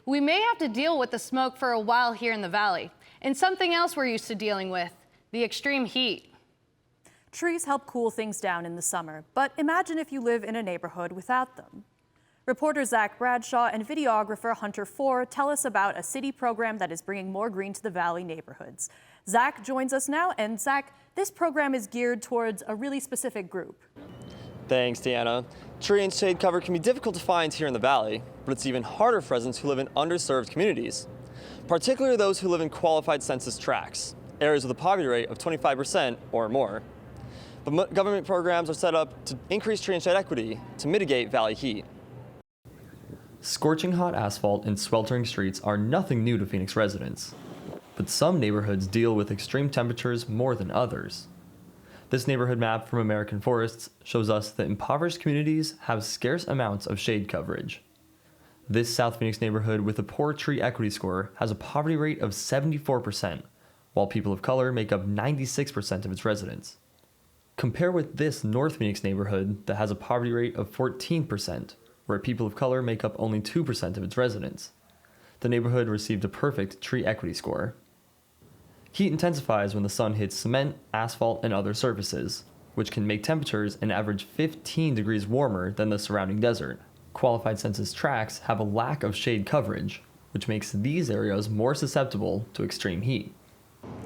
We may have to deal with the smoke for a while here in the valley. And something else we're used to dealing with, the extreme heat. Trees help cool things down in the summer, but imagine if you live in a neighborhood without them. Reporter Zach Bradshaw and videographer Hunter Fore tell us about a city program that is bringing more green to the valley neighborhoods. Zach joins us now, and Zach, this program is geared towards a really specific group. Thanks, Deanna. Tree and shade cover can be difficult to find here in the valley, but it's even harder for residents who live in underserved communities, particularly those who live in qualified census tracts, areas with a poverty rate of 25% or more. But government programs are set up to increase tree and shade equity to mitigate valley heat. Scorching hot asphalt and sweltering streets are nothing new to Phoenix residents, but some neighborhoods deal with extreme temperatures more than others. This neighborhood map from American Forests shows us that impoverished communities have scarce amounts of shade coverage. This South Phoenix neighborhood with a poor tree equity score has a poverty rate of 74%, while people of color make up 96% of its residents. Compare with this North Phoenix neighborhood that has a poverty rate of 14%, where people of color make up only 2% of its residents. The neighborhood received a perfect tree equity score. Heat intensifies when the sun hits cement, asphalt, and other surfaces, which can make temperatures an average 15 degrees warmer than the surrounding desert. Qualified census tracts have a lack of shade coverage, which makes these areas more susceptible to extreme heat.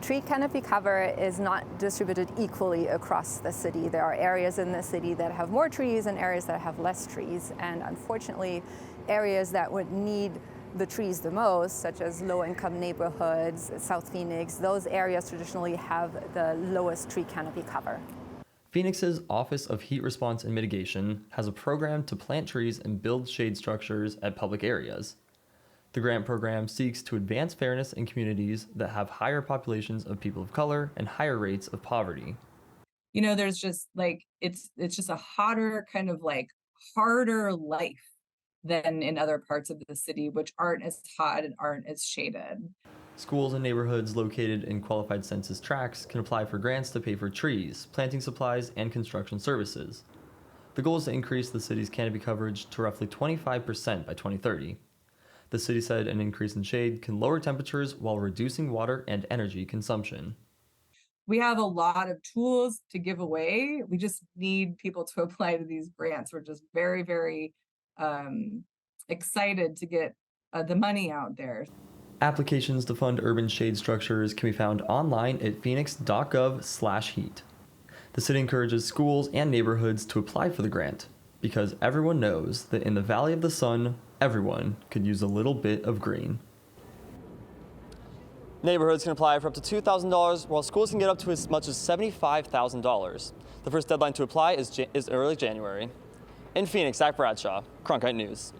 Tree canopy cover is not distributed equally across the city. There are areas in the city that have more trees and areas that have less trees. And unfortunately, areas that would need the trees the most, such as low-income neighborhoods, South Phoenix, those areas traditionally have the lowest tree canopy cover. Phoenix's Office of Heat Response and Mitigation has a program to plant trees and build shade structures at public areas. The grant program seeks to advance fairness in communities that have higher populations of people of color and higher rates of poverty. You know, there's just like, it's just a hotter kind of like harder life than in other parts of the city, which aren't as hot and aren't as shaded. Schools and neighborhoods located in qualified census tracts can apply for grants to pay for trees, planting supplies, and construction services. The goal is to increase the city's canopy coverage to roughly 25% by 2030. The city said an increase in shade can lower temperatures while reducing water and energy consumption. We have a lot of tools to give away. We just need people to apply to these grants. We're just very, very excited to get the money out there. Applications to fund urban shade structures can be found online at phoenix.gov/heat. The city encourages schools and neighborhoods to apply for the grant because everyone knows that in the Valley of the Sun, everyone could use a little bit of green. Neighborhoods can apply for up to $2,000, while schools can get up to as much as $75,000. The first deadline to apply is early January. In Phoenix, Zach Bradshaw, Cronkite News.